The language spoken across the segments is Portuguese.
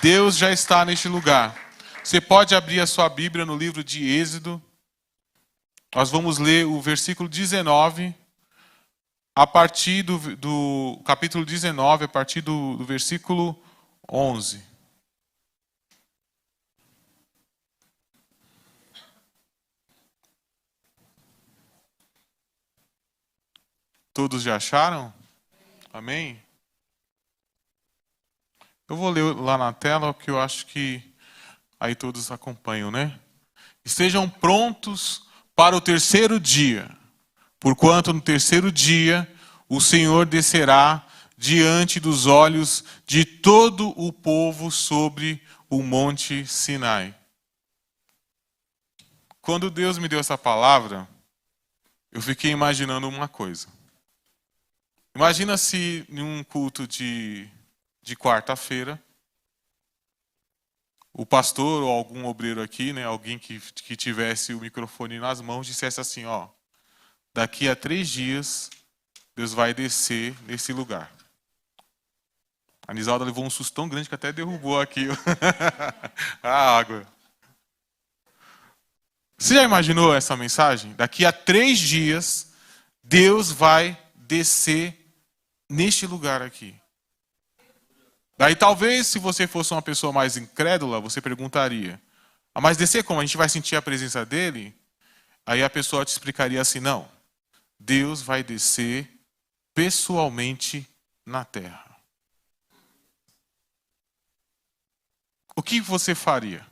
Deus já está neste lugar. Você pode abrir a sua Bíblia no livro de Êxodo. Nós vamos ler o versículo 19, a partir do capítulo 19, a partir do versículo 11. Todos já acharam? Amém? Eu vou ler lá na tela, porque eu acho que aí todos acompanham, né? Estejam prontos para o terceiro dia, porquanto no terceiro dia o Senhor descerá diante dos olhos de todo o povo sobre o monte Sinai. Quando Deus me deu essa palavra, eu fiquei imaginando uma coisa. Imagina se em um culto de quarta-feira, o pastor ou algum obreiro aqui, né, alguém que tivesse o microfone nas mãos, dissesse assim, ó, daqui a 3 dias, Deus vai descer nesse lugar. A Nisalda levou um susto tão grande que até derrubou aqui a água. Você já imaginou essa mensagem? Daqui a 3 dias, Deus vai descer neste lugar aqui. Daí talvez, se você fosse uma pessoa mais incrédula, você perguntaria, mas descer como? A gente vai sentir a presença dele? Aí a pessoa te explicaria assim, não. Deus vai descer pessoalmente na terra. O que você faria?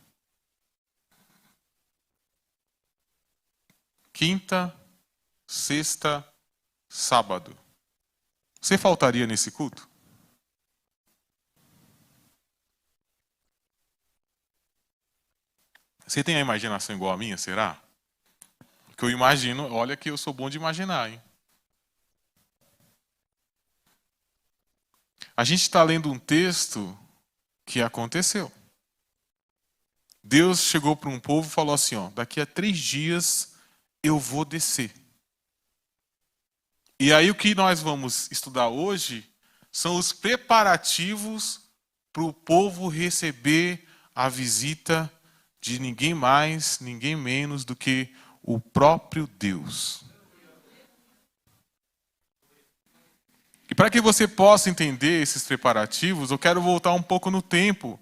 Quinta, sexta, sábado. Você faltaria nesse culto? Você tem a imaginação igual a minha, será? Porque eu imagino, olha que eu sou bom de imaginar, hein? A gente está lendo um texto que aconteceu. Deus chegou para um povo e falou assim, ó, daqui a 3 dias eu vou descer. E aí o que nós vamos estudar hoje são os preparativos para o povo receber a visita de ninguém mais, ninguém menos do que o próprio Deus. E para que você possa entender esses preparativos, eu quero voltar um pouco no tempo.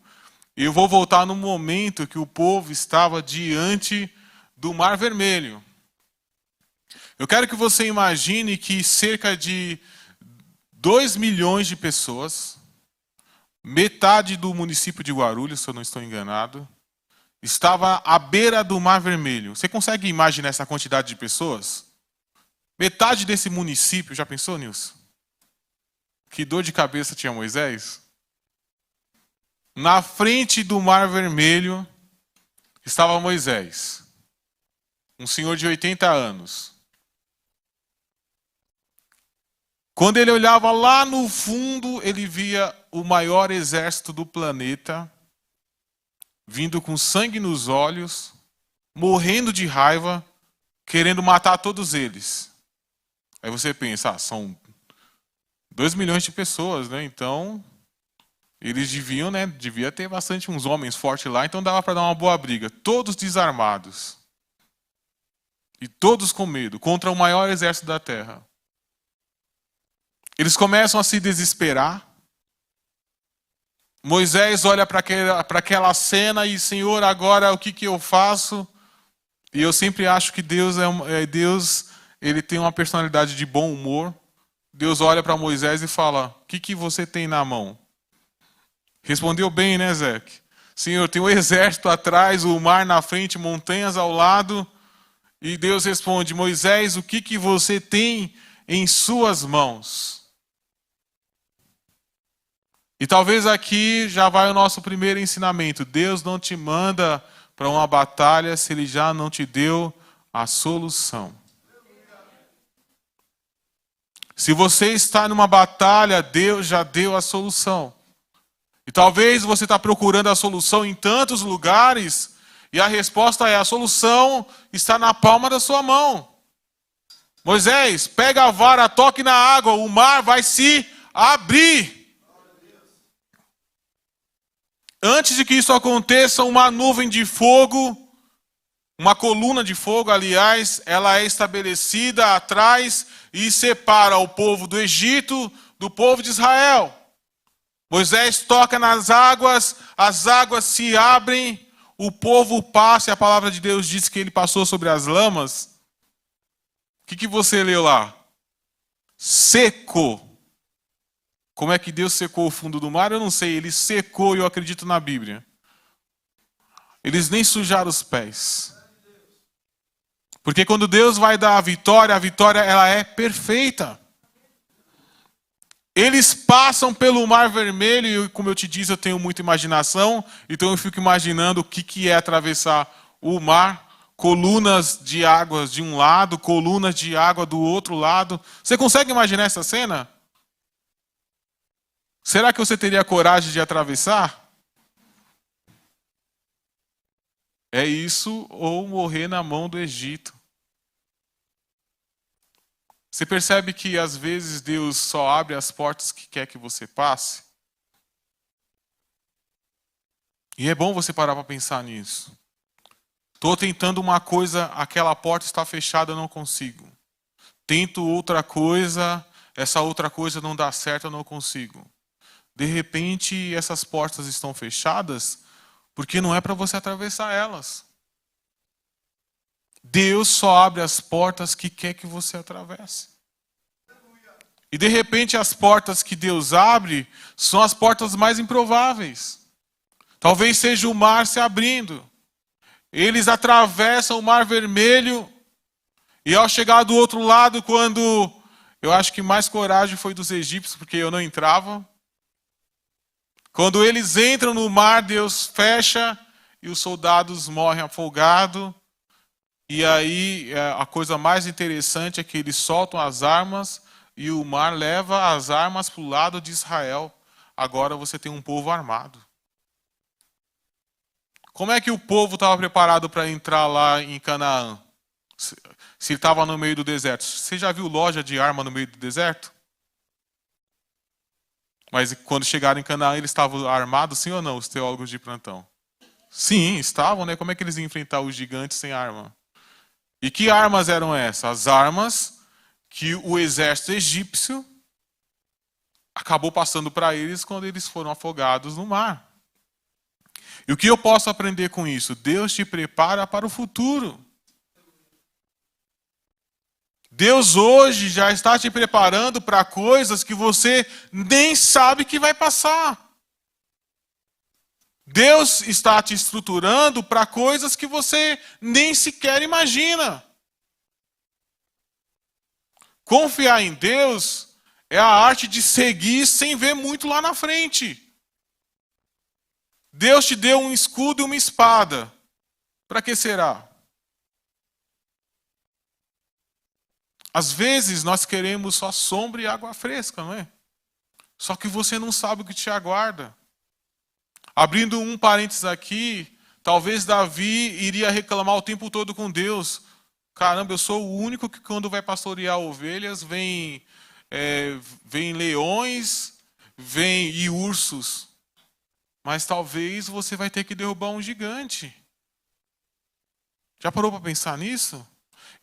Eu vou voltar no momento que o povo estava diante do Mar Vermelho. Eu quero que você imagine que cerca de 2 milhões de pessoas, metade do município de Guarulhos, se eu não estou enganado, estava à beira do Mar Vermelho. Você consegue imaginar essa quantidade de pessoas? Metade desse município, já pensou, Nilson? Que dor de cabeça tinha Moisés? Na frente do Mar Vermelho estava Moisés, um senhor de 80 anos. Quando ele olhava lá no fundo, ele via o maior exército do planeta, vindo com sangue nos olhos, morrendo de raiva, querendo matar todos eles. Aí você pensa, são 2 milhões de pessoas, né? Então, eles deviam, né? Devia ter bastante uns homens fortes lá, então dava para dar uma boa briga. Todos desarmados. E todos com medo, contra o maior exército da terra. Eles começam a se desesperar. Moisés olha para aquela cena e, Senhor, agora o que eu faço? E eu sempre acho que Deus ele tem uma personalidade de bom humor. Deus olha para Moisés e fala, o que você tem na mão? Respondeu bem, né, Zeque? Senhor, tem um exército atrás, o mar na frente, montanhas ao lado. E Deus responde, Moisés, o que você tem em suas mãos? E talvez aqui já vai o nosso primeiro ensinamento. Deus não te manda para uma batalha se Ele já não te deu a solução. Se você está numa batalha, Deus já deu a solução. E talvez você está procurando a solução em tantos lugares, e a resposta é, a solução está na palma da sua mão. Moisés, pega a vara, toque na água, o mar vai se abrir. Antes de que isso aconteça, uma nuvem de fogo, uma coluna de fogo, aliás, ela é estabelecida atrás e separa o povo do Egito do povo de Israel. Moisés toca nas águas, as águas se abrem, o povo passa, e a palavra de Deus diz que ele passou sobre as lamas. O que você leu lá? Seco. Como é que Deus secou o fundo do mar? Eu não sei, ele secou e eu acredito na Bíblia. Eles nem sujaram os pés. Porque quando Deus vai dar a vitória ela é perfeita. Eles passam pelo Mar Vermelho, e como eu te disse, eu tenho muita imaginação, então eu fico imaginando o que é atravessar o mar, colunas de águas de um lado, colunas de água do outro lado. Você consegue imaginar essa cena? Será que você teria coragem de atravessar? É isso ou morrer na mão do Egito. Você percebe que às vezes Deus só abre as portas que quer que você passe? E é bom você parar para pensar nisso. Estou tentando uma coisa, aquela porta está fechada, eu não consigo. Tento outra coisa, essa outra coisa não dá certo, eu não consigo. De repente, essas portas estão fechadas porque não é para você atravessar elas. Deus só abre as portas que quer que você atravesse. E de repente as portas que Deus abre são as portas mais improváveis. Talvez seja o mar se abrindo. Eles atravessam o Mar Vermelho e ao chegar do outro lado, quando eu acho que mais coragem foi dos egípcios, porque eu não entrava. Quando eles entram no mar, Deus fecha e os soldados morrem afogados. E aí a coisa mais interessante é que eles soltam as armas e o mar leva as armas para o lado de Israel. Agora você tem um povo armado. Como é que o povo estava preparado para entrar lá em Canaã? Se estava no meio do deserto. Você já viu loja de arma no meio do deserto? Mas quando chegaram em Canaã, eles estavam armados, sim ou não, os teólogos de plantão? Sim, estavam, né? Como é que eles iam enfrentar os gigantes sem arma? E que armas eram essas? As armas que o exército egípcio acabou passando para eles quando eles foram afogados no mar. E o que eu posso aprender com isso? Deus te prepara para o futuro. Deus hoje já está te preparando para coisas que você nem sabe que vai passar. Deus está te estruturando para coisas que você nem sequer imagina. Confiar em Deus é a arte de seguir sem ver muito lá na frente. Deus te deu um escudo e uma espada. Para que será? Às vezes nós queremos só sombra e água fresca, não é? Só que você não sabe o que te aguarda. Abrindo um parênteses aqui, talvez Davi iria reclamar o tempo todo com Deus. Caramba, eu sou o único que quando vai pastorear ovelhas vem leões, e ursos. Mas talvez você vai ter que derrubar um gigante. Já parou para pensar nisso?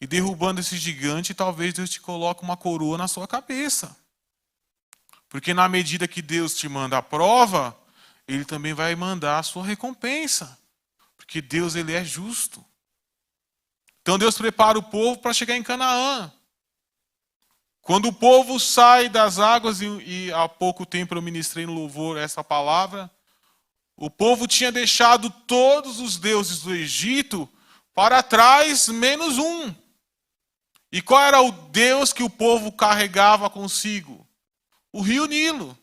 E derrubando esse gigante, talvez Deus te coloque uma coroa na sua cabeça. Porque na medida que Deus te manda a prova, Ele também vai mandar a sua recompensa. Porque Deus, Ele é justo. Então Deus prepara o povo para chegar em Canaã. Quando o povo sai das águas, e há pouco tempo eu ministrei no louvor essa palavra, o povo tinha deixado todos os deuses do Egito para trás, menos um. E qual era o Deus que o povo carregava consigo? O rio Nilo.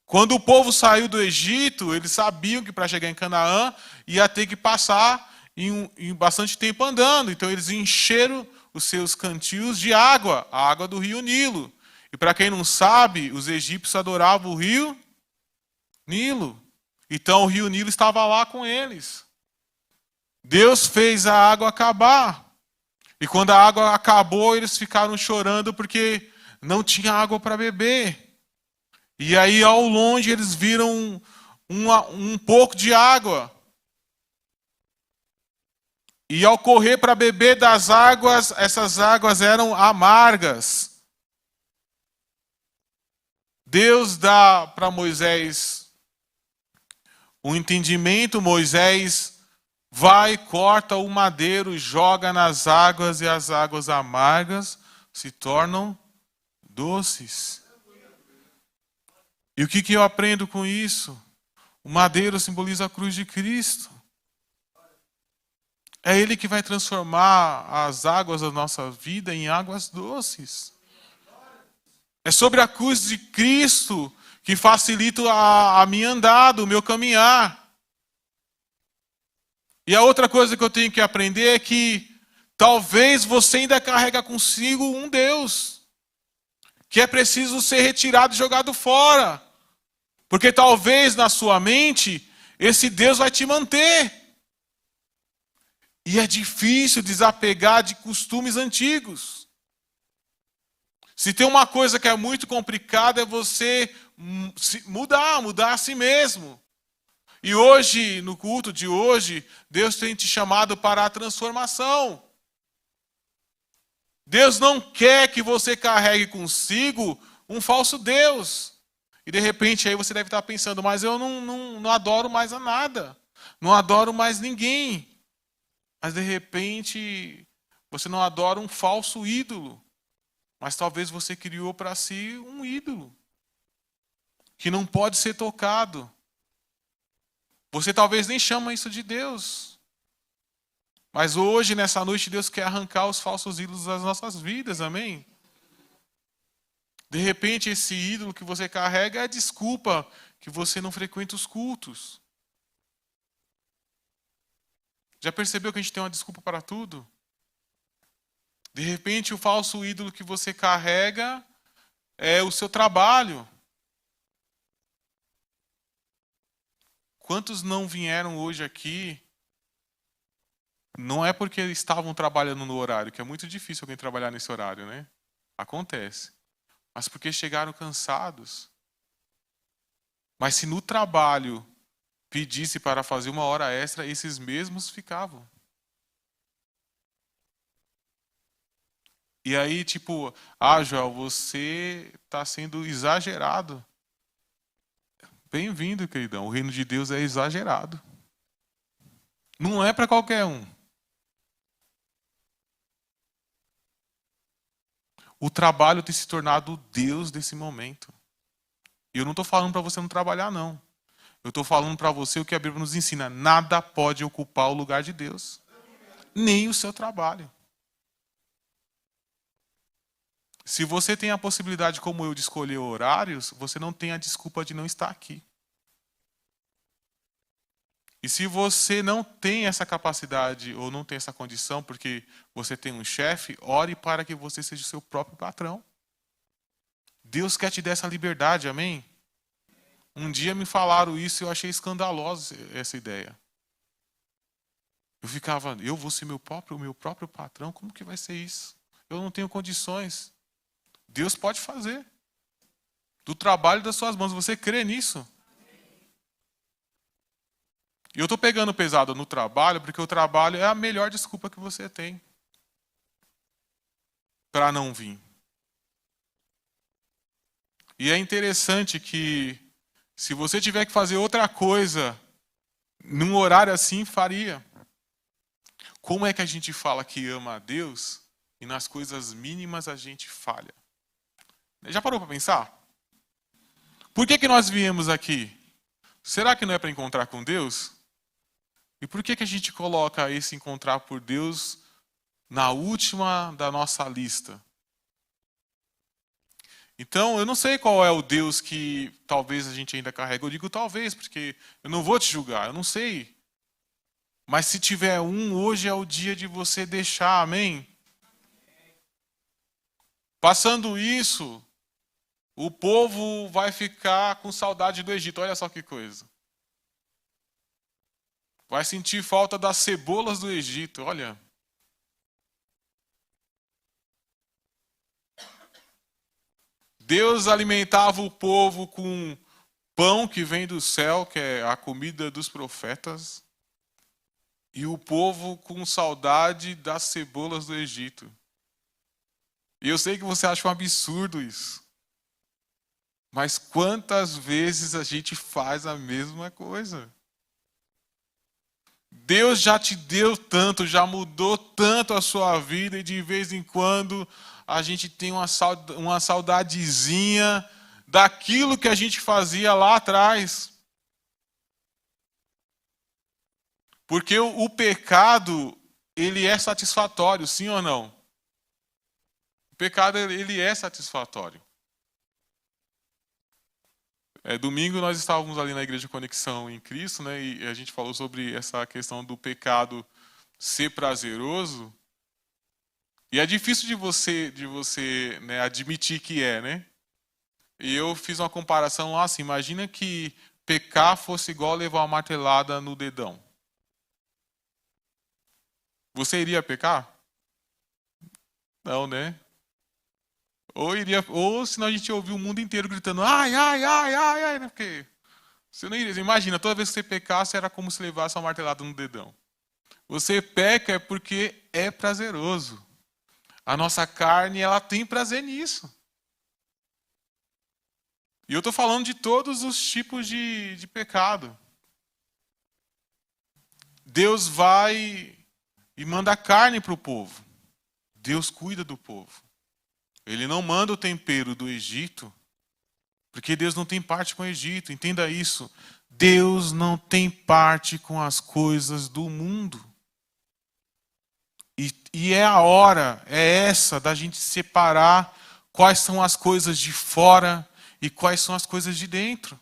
Quando o povo saiu do Egito, eles sabiam que para chegar em Canaã ia ter que passar em bastante tempo andando. Então eles encheram os seus cantis de água, a água do rio Nilo. E para quem não sabe, os egípcios adoravam o rio Nilo. Então o rio Nilo estava lá com eles. Deus fez a água acabar. E quando a água acabou, eles ficaram chorando porque não tinha água para beber. E aí, ao longe, eles viram um pouco de água. E ao correr para beber das águas, essas águas eram amargas. Deus dá para Moisés um entendimento, Moisés vai, corta o madeiro, joga nas águas e as águas amargas se tornam doces. E o que eu aprendo com isso? O madeiro simboliza a cruz de Cristo. É Ele que vai transformar as águas da nossa vida em águas doces. É sobre a cruz de Cristo que facilita a minha andada, o meu caminhar. E a outra coisa que eu tenho que aprender é que talvez você ainda carrega consigo um Deus que é preciso ser retirado e jogado fora. Porque talvez na sua mente esse Deus vai te manter. E é difícil desapegar de costumes antigos. Se tem uma coisa que é muito complicada é você mudar a si mesmo. E hoje, no culto de hoje, Deus tem te chamado para a transformação. Deus não quer que você carregue consigo um falso Deus. E de repente aí você deve estar pensando, mas eu não adoro mais a nada. Não adoro mais ninguém. Mas de repente você não adora um falso ídolo. Mas talvez você criou para si um ídolo. Que não pode ser tocado. Você talvez nem chama isso de Deus. Mas hoje, nessa noite, Deus quer arrancar os falsos ídolos das nossas vidas, amém? De repente, esse ídolo que você carrega é a desculpa que você não frequenta os cultos. Já percebeu que a gente tem uma desculpa para tudo? De repente, o falso ídolo que você carrega é o seu trabalho. Quantos não vieram hoje aqui? Não é porque estavam trabalhando no horário, que é muito difícil alguém trabalhar nesse horário, né? Acontece. Mas porque chegaram cansados. Mas se no trabalho pedisse para fazer uma hora extra, esses mesmos ficavam. E aí, tipo, Joel, você está sendo exagerado. Bem-vindo, queridão. O reino de Deus é exagerado. Não é para qualquer um. O trabalho tem se tornado o Deus desse momento. E eu não estou falando para você não trabalhar, não. Eu estou falando para você o que a Bíblia nos ensina. Nada pode ocupar o lugar de Deus. Nem o seu trabalho. Se você tem a possibilidade, como eu, de escolher horários, você não tem a desculpa de não estar aqui. E se você não tem essa capacidade ou não tem essa condição, porque você tem um chefe, ore para que você seja o seu próprio patrão. Deus quer te dar essa liberdade, amém? Um dia me falaram isso e eu achei escandalosa essa ideia. Eu ficava, eu vou ser meu próprio patrão? Como que vai ser isso? Eu não tenho condições. Deus pode fazer. Do trabalho das suas mãos, você crê nisso? E eu estou pegando pesado no trabalho, porque o trabalho é a melhor desculpa que você tem para não vir. E é interessante que, se você tiver que fazer outra coisa, num horário assim, faria. Como é que a gente fala que ama a Deus e nas coisas mínimas a gente falha? Já parou para pensar? Por que nós viemos aqui? Será que não é para encontrar com Deus? E por que a gente coloca esse encontrar por Deus na última da nossa lista? Então, eu não sei qual é o Deus que talvez a gente ainda carrega. Eu digo talvez, porque eu não vou te julgar, eu não sei. Mas se tiver um, hoje é o dia de você deixar, amém? Passando isso, o povo vai ficar com saudade do Egito. Olha só que coisa. Vai sentir falta das cebolas do Egito, olha. Deus alimentava o povo com pão que vem do céu, que é a comida dos profetas, e o povo com saudade das cebolas do Egito. E eu sei que você acha um absurdo isso. Mas quantas vezes a gente faz a mesma coisa? Deus já te deu tanto, já mudou tanto a sua vida, e de vez em quando a gente tem uma saudadezinha daquilo que a gente fazia lá atrás. Porque o pecado, ele é satisfatório, sim ou não? O pecado, ele é satisfatório. Domingo nós estávamos ali na Igreja Conexão em Cristo, né, e a gente falou sobre essa questão do pecado ser prazeroso. E é difícil de você, né, admitir que é, né? E eu fiz uma comparação lá assim, imagina que pecar fosse igual levar uma martelada no dedão. Você iria pecar? Não, né? Ou senão a gente ouviu o mundo inteiro gritando ai, ai, ai, ai, ai, né? Porque você não iria. Imagina, toda vez que você pecasse era como se levasse uma martelada no dedão. Você peca é porque é prazeroso. A nossa carne, ela tem prazer nisso. E eu estou falando de todos os tipos de pecado. Deus vai e manda carne para o povo. Deus cuida do povo. Ele não manda o tempero do Egito, porque Deus não tem parte com o Egito. Entenda isso. Deus não tem parte com as coisas do mundo. E é a hora, é essa, da gente separar quais são as coisas de fora e quais são as coisas de dentro.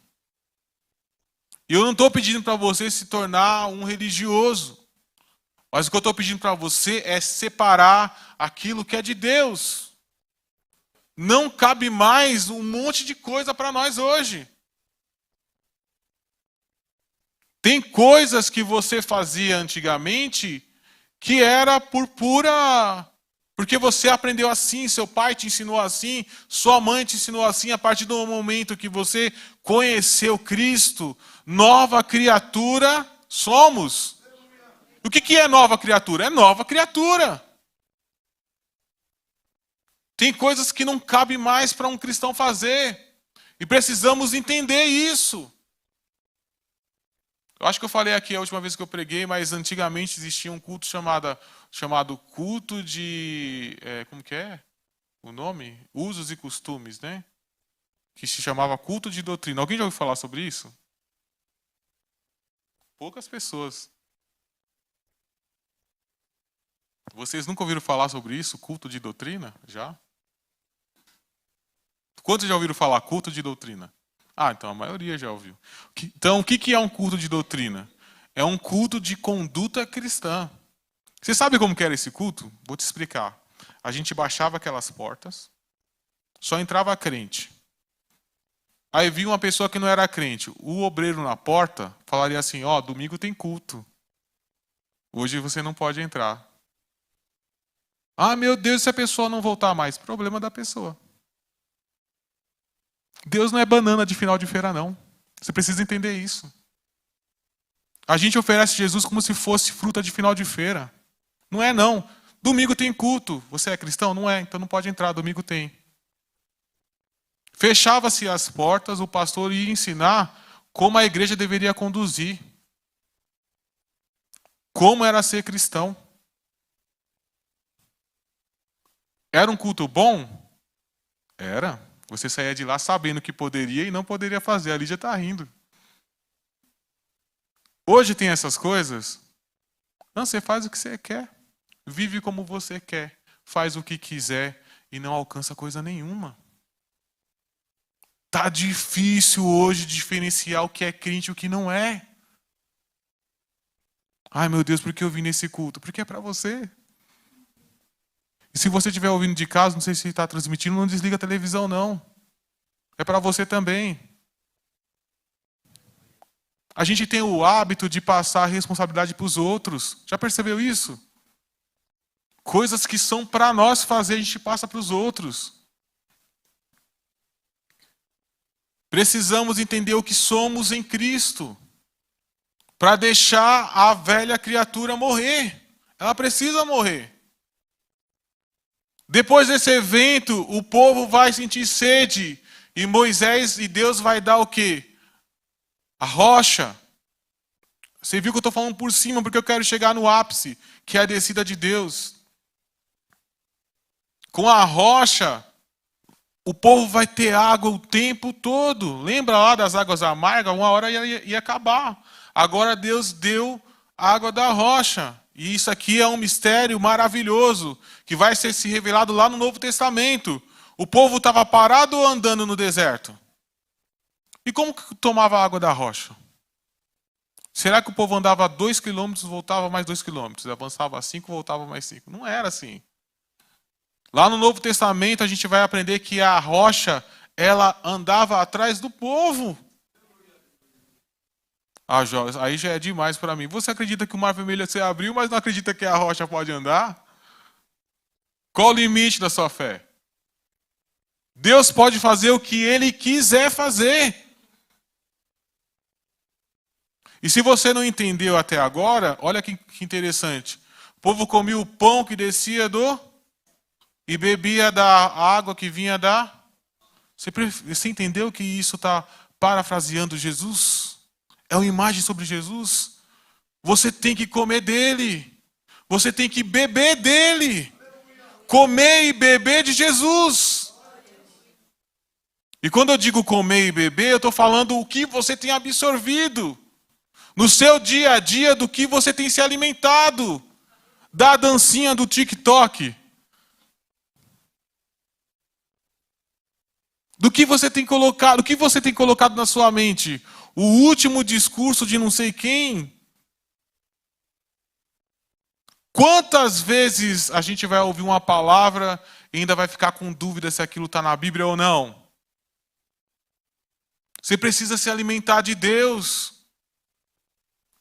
E eu não estou pedindo para você se tornar um religioso. Mas o que eu estou pedindo para você é separar aquilo que é de Deus. Não cabe mais um monte de coisa para nós hoje. Tem coisas que você fazia antigamente que era porque você aprendeu assim, seu pai te ensinou assim, sua mãe te ensinou assim. A partir do momento que você conheceu Cristo, nova criatura somos. O que é nova criatura? É nova criatura. Tem coisas que não cabe mais para um cristão fazer. E precisamos entender isso. Eu acho que eu falei aqui a última vez que eu preguei, mas antigamente existia um culto chamado culto de... como que é o nome? Usos e costumes, né? Que se chamava culto de doutrina. Alguém já ouviu falar sobre isso? Poucas pessoas. Vocês nunca ouviram falar sobre isso? Culto de doutrina? Já? Quantos já ouviram falar culto de doutrina? Ah, então a maioria já ouviu. Então, o que é um culto de doutrina? É um culto de conduta cristã. Você sabe como que era esse culto? Vou te explicar. A gente baixava aquelas portas, só entrava crente. Aí vinha uma pessoa que não era crente. O obreiro na porta falaria assim, domingo tem culto. Hoje você não pode entrar. Ah, meu Deus, se a pessoa não voltar mais. Problema da pessoa. Deus não é banana de final de feira, não. Você precisa entender isso. A gente oferece Jesus como se fosse fruta de final de feira. Não é, não. Domingo tem culto. Você é cristão? Não é, então não pode entrar. Domingo tem. Fechava-se as portas, o pastor ia ensinar como a igreja deveria conduzir. Como era ser cristão. Era um culto bom? Era. Você saía de lá sabendo que poderia e não poderia fazer. A Lídia está rindo. Hoje tem essas coisas? Não, você faz o que você quer. Vive como você quer. Faz o que quiser e não alcança coisa nenhuma. Tá difícil hoje diferenciar o que é crente e o que não é. Ai, meu Deus, por que eu vim nesse culto? Porque é para você. E se você estiver ouvindo de casa, não sei se está transmitindo, não desliga a televisão, não. É para você também. A gente tem o hábito de passar a responsabilidade para os outros. Já percebeu isso? Coisas que são para nós fazer, a gente passa para os outros. Precisamos entender o que somos em Cristo, para deixar a velha criatura morrer. Ela precisa morrer. Depois desse evento, o povo vai sentir sede, e Moisés e Deus vai dar o quê? A rocha. Você viu que eu estou falando por cima, porque eu quero chegar no ápice, que é a descida de Deus. Com a rocha, o povo vai ter água o tempo todo. Lembra lá das águas amargas? Uma hora ia acabar. Agora Deus deu água da rocha. E isso aqui é um mistério maravilhoso, que vai ser se revelado lá no Novo Testamento. O povo estava parado ou andando no deserto? E como que tomava a água da rocha? Será que o povo andava 2 quilômetros, voltava mais 2 quilômetros? Avançava 5, voltava mais 5? Não era assim. Lá no Novo Testamento a gente vai aprender que a rocha, ela andava atrás do povo. Ah, Jó, aí já é demais para mim. Você acredita que o Mar Vermelho se abriu, mas não acredita que a rocha pode andar? Qual o limite da sua fé? Deus pode fazer o que Ele quiser fazer. E se você não entendeu até agora, olha que interessante. O povo comia o pão que descia e bebia da água que vinha da... Você entendeu que isso está parafraseando Jesus? É uma imagem sobre Jesus. Você tem que comer dele. Você tem que beber dele. Comer e beber de Jesus. E quando eu digo comer e beber, eu estou falando o que você tem absorvido. No seu dia a dia, do que você tem se alimentado. Da dancinha do TikTok. Do que você tem colocado na sua mente? O último discurso de não sei quem? Quantas vezes a gente vai ouvir uma palavra e ainda vai ficar com dúvida se aquilo está na Bíblia ou não? Você precisa se alimentar de Deus.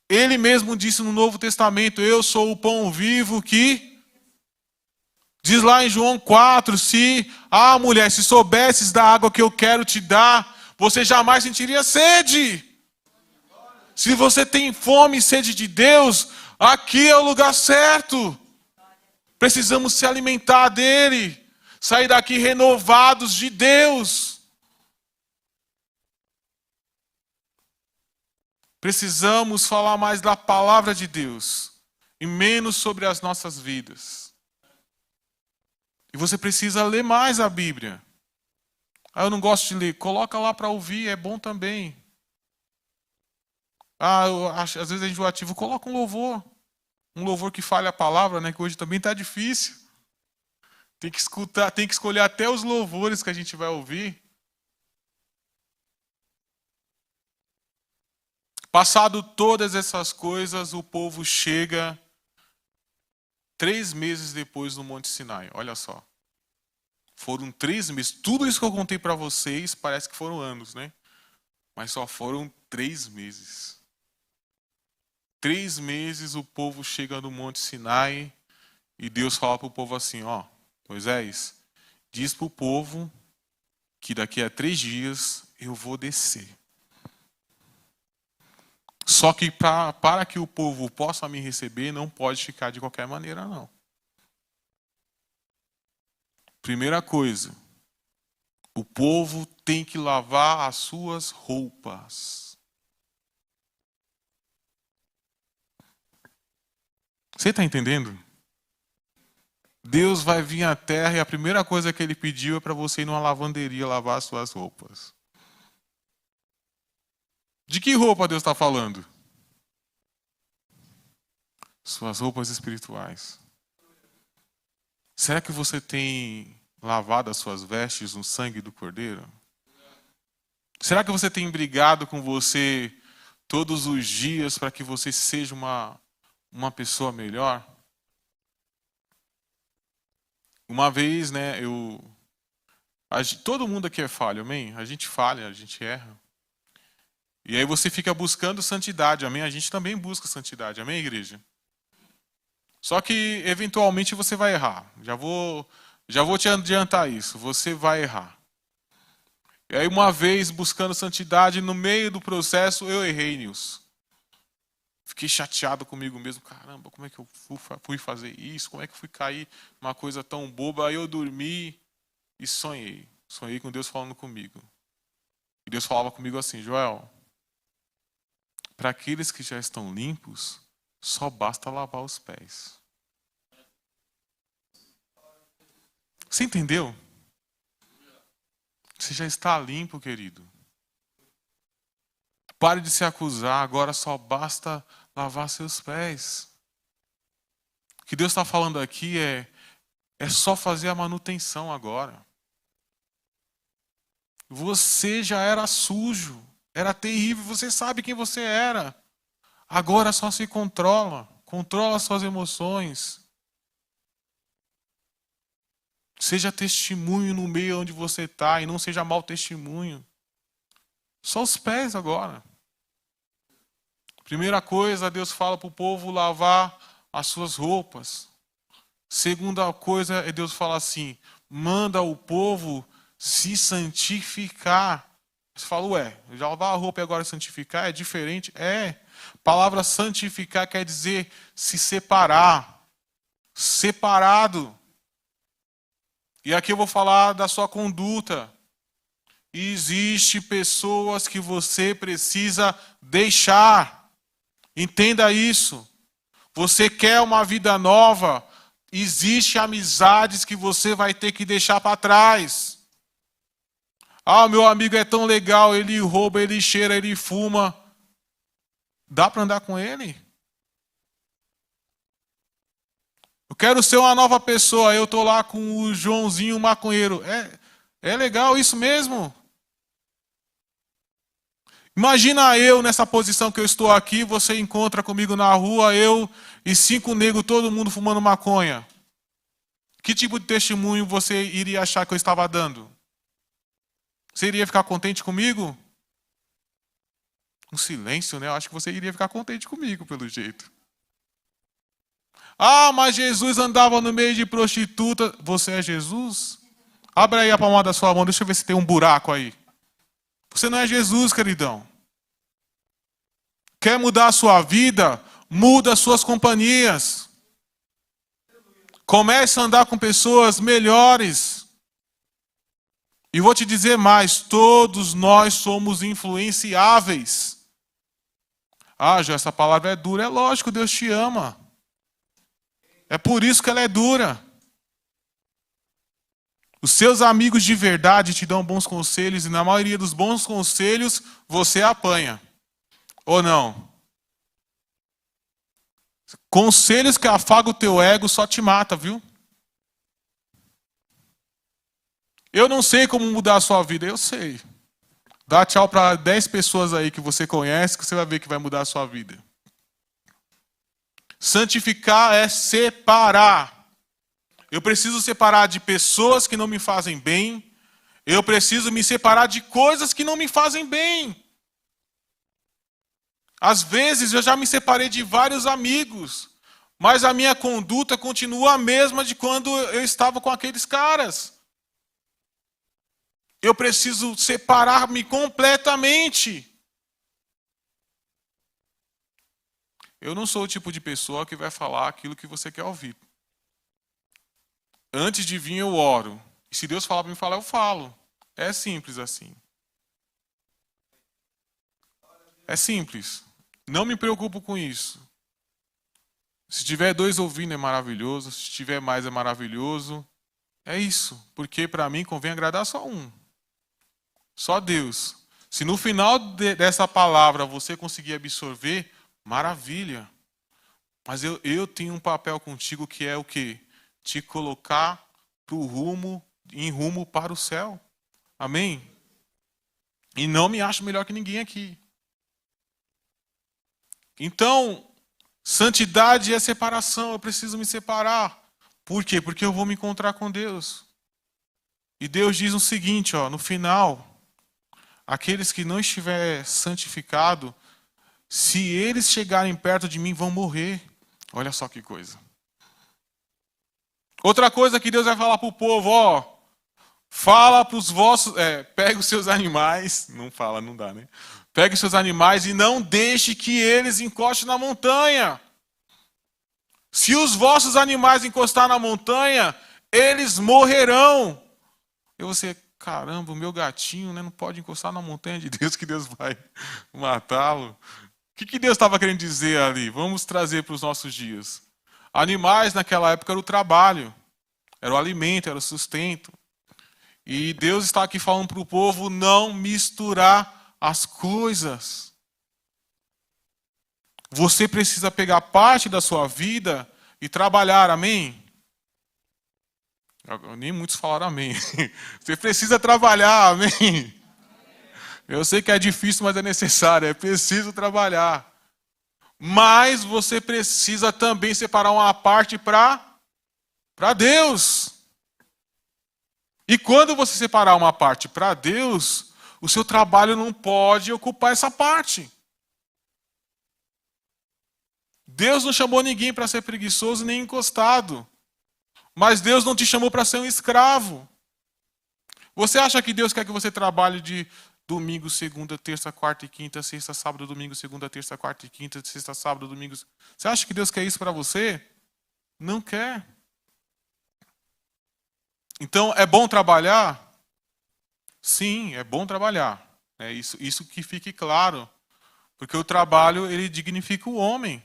Ele mesmo disse no Novo Testamento, eu sou o pão vivo que... Diz lá em João 4, mulher, se soubesses da água que eu quero te dar, você jamais sentiria sede. Se você tem fome e sede de Deus, aqui é o lugar certo. Precisamos se alimentar dele, sair daqui renovados de Deus. Precisamos falar mais da palavra de Deus e menos sobre as nossas vidas. E você precisa ler mais a Bíblia. Eu não gosto de ler. Coloca lá para ouvir, é bom também. Eu acho, às vezes é enjoativo. Coloca um louvor. Um louvor que fale a palavra, né? Que hoje também está difícil. Tem que escutar, tem que escolher até os louvores que a gente vai ouvir. Passado todas essas coisas, o povo chega 3 meses depois no Monte Sinai. Olha só. Foram 3 meses. Tudo isso que eu contei para vocês parece que foram anos, né? Mas só foram 3 meses. 3 meses o povo chega no Monte Sinai e Deus fala para o povo assim, Moisés, diz para o povo que daqui a 3 dias eu vou descer. Só que para que o povo possa me receber, não pode ficar de qualquer maneira, não. Primeira coisa, o povo tem que lavar as suas roupas. Você está entendendo? Deus vai vir à terra e a primeira coisa que ele pediu é para você ir numa lavanderia lavar as suas roupas. De que roupa Deus está falando? Suas roupas espirituais. Será que você tem lavado as suas vestes no sangue do Cordeiro? Será que você tem brigado com você todos os dias para que você seja uma pessoa melhor? Uma vez, né, todo mundo aqui é falho, amém? A gente falha, a gente erra. E aí você fica buscando santidade, amém? A gente também busca santidade, amém, igreja? Só que, eventualmente, você vai errar. Já vou te adiantar isso. Você vai errar. E aí uma vez, buscando santidade, no meio do processo, eu errei, Nilson. Fiquei chateado comigo mesmo. Caramba, como é que eu fui fazer isso? Como é que eu fui cair numa coisa tão boba? Aí eu dormi e sonhei. Sonhei com Deus falando comigo. E Deus falava comigo assim: Joel, para aqueles que já estão limpos, só basta lavar os pés. Você entendeu? Você já está limpo, querido. Pare de se acusar, agora só basta lavar seus pés. O que Deus está falando aqui é só fazer a manutenção agora. Você já era sujo, era terrível, você sabe quem você era. Agora só se controla, controla suas emoções. Seja testemunho no meio onde você está e não seja mau testemunho. Só os pés agora. Primeira coisa, Deus fala para o povo lavar as suas roupas. Segunda coisa, é Deus fala assim: manda o povo se santificar. Você fala, ué, já lavar a roupa e agora santificar é diferente? É. A palavra santificar quer dizer se separar. Separado. E aqui eu vou falar da sua conduta. Existem pessoas que você precisa deixar. Entenda isso. Você quer uma vida nova? Existem amizades que você vai ter que deixar para trás. Ah, meu amigo é tão legal, ele rouba, ele cheira, ele fuma. Dá para andar com ele? Eu quero ser uma nova pessoa, eu estou lá com o Joãozinho maconheiro. É legal isso mesmo? Imagina eu nessa posição que eu estou aqui, você encontra comigo na rua, eu e 5 negros, todo mundo fumando maconha. Que tipo de testemunho você iria achar que eu estava dando? Você iria ficar contente comigo? Um silêncio, né? Eu acho que você iria ficar contente comigo, pelo jeito. Ah, mas Jesus andava no meio de prostituta. Você é Jesus? Abre aí a palma da sua mão, deixa eu ver se tem um buraco aí. Você não é Jesus, queridão. Quer mudar a sua vida? Muda as suas companhias. Comece a andar com pessoas melhores. E vou te dizer mais, todos nós somos influenciáveis. Ah, já essa palavra é dura. É lógico, Deus te ama. É por isso que ela é dura. Os seus amigos de verdade te dão bons conselhos e na maioria dos bons conselhos você apanha. Ou não? Conselhos que afagam o teu ego só te mata, viu? Eu não sei como mudar a sua vida, eu sei. Dá tchau para 10 pessoas aí que você conhece que você vai ver que vai mudar a sua vida. Santificar é separar. Eu preciso separar de pessoas que não me fazem bem. Eu preciso me separar de coisas que não me fazem bem. Às vezes eu já me separei de vários amigos, mas a minha conduta continua a mesma de quando eu estava com aqueles caras. Eu preciso separar-me completamente. Eu não sou o tipo de pessoa que vai falar aquilo que você quer ouvir. Antes de vir eu oro. E se Deus falar para mim falar, eu falo. É simples assim. É simples. Não me preocupo com isso. Se tiver 2 ouvindo é maravilhoso. Se tiver mais é maravilhoso. É isso. Porque para mim convém agradar só um. Só Deus. Se no final dessa palavra você conseguir absorver, maravilha. Mas eu tenho um papel contigo que é o quê? Te colocar em rumo para o céu. Amém? E não me acho melhor que ninguém aqui. Então, santidade é separação. Eu preciso me separar. Por quê? Porque eu vou me encontrar com Deus. E Deus diz o seguinte, no final, aqueles que não estiver santificado, se eles chegarem perto de mim, vão morrer. Olha só que coisa. Outra coisa que Deus vai falar para o povo, Fala para os vossos, pega os seus animais, não fala, não dá, né? Pegue os seus animais e não deixe que eles encostem na montanha. Se os vossos animais encostar na montanha, eles morrerão. E você, caramba, o meu gatinho, né, não pode encostar na montanha de Deus, que Deus vai matá-lo. O que Deus estava querendo dizer ali? Vamos trazer para os nossos dias. Animais naquela época era o trabalho, era o alimento, era o sustento. E Deus está aqui falando para o povo não misturar as coisas. Você precisa pegar parte da sua vida e trabalhar, amém? Nem muitos falaram amém. Você precisa trabalhar, amém? Eu sei que é difícil, mas é necessário, é preciso trabalhar. Mas você precisa também separar uma parte para Deus. E quando você separar uma parte para Deus, o seu trabalho não pode ocupar essa parte. Deus não chamou ninguém para ser preguiçoso nem encostado. Mas Deus não te chamou para ser um escravo. Você acha que Deus quer que você trabalhe de domingo, segunda, terça, quarta e quinta, sexta, sábado, domingo, segunda, terça, quarta e quinta, sexta, sábado, domingo? Você acha que Deus quer isso para você? Não quer. Então, é bom trabalhar? Sim, é bom trabalhar. É isso que fique claro. Porque o trabalho, ele dignifica o homem.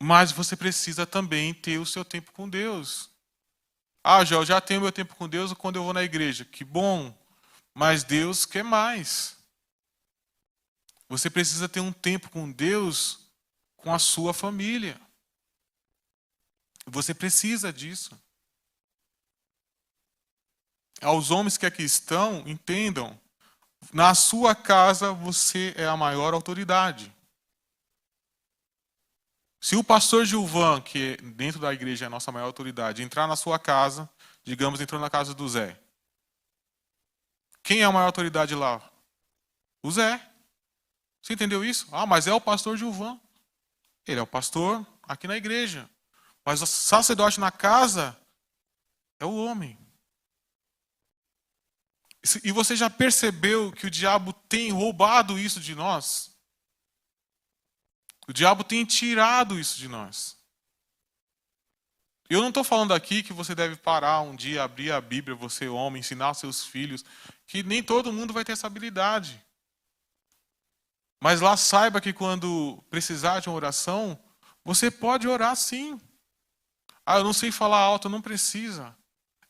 Mas você precisa também ter o seu tempo com Deus. Ah, eu já tenho meu tempo com Deus quando eu vou na igreja. Que bom. Mas Deus quer mais. Você precisa ter um tempo com Deus, com a sua família. Você precisa disso. Aos homens que aqui estão, entendam. Na sua casa você é a maior autoridade. Se o pastor Gilvan, que dentro da igreja é a nossa maior autoridade, entrar na sua casa, digamos, entrou na casa do Zé. Quem é a maior autoridade lá? O Zé. Você entendeu isso? Ah, mas é o pastor Gilvan. Ele é o pastor aqui na igreja. Mas o sacerdote na casa é o homem. E você já percebeu que o diabo tem roubado isso de nós? O diabo tem tirado isso de nós. Eu não estou falando aqui que você deve parar um dia, abrir a Bíblia, você homem, ensinar aos seus filhos, que nem todo mundo vai ter essa habilidade. Mas lá saiba que quando precisar de uma oração, você pode orar sim. Ah, eu não sei falar alto, não precisa.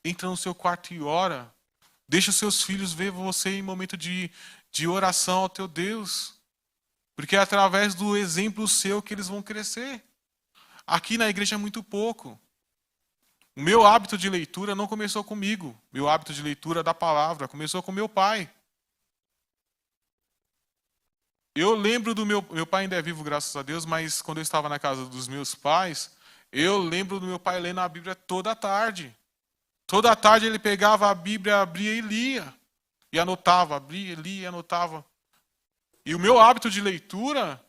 Entra no seu quarto e ora. Deixa os seus filhos ver você em momento de oração ao teu Deus. Porque é através do exemplo seu que eles vão crescer. Aqui na igreja é muito pouco. O meu hábito de leitura não começou comigo. Meu hábito de leitura da palavra começou com meu pai. Eu lembro do meu pai ainda é vivo, graças a Deus, mas quando eu estava na casa dos meus pais, eu lembro do meu pai lendo a Bíblia toda tarde. Toda tarde ele pegava a Bíblia, abria e lia. E anotava, abria, lia e anotava. E o meu hábito de leitura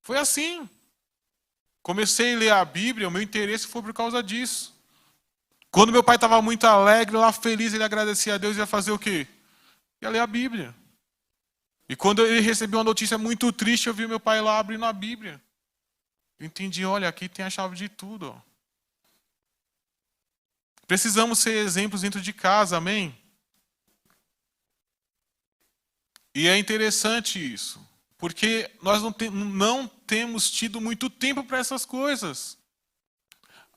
foi assim. Comecei a ler a Bíblia, o meu interesse foi por causa disso. Quando meu pai estava muito alegre, lá feliz, ele agradecia a Deus e ia fazer o quê? Ia ler a Bíblia. E quando ele recebeu uma notícia muito triste, eu vi meu pai lá abrindo a Bíblia. Eu entendi, olha, aqui tem a chave de tudo. Ó. Precisamos ser exemplos dentro de casa, amém? E é interessante isso, porque nós não temos tido muito tempo para essas coisas.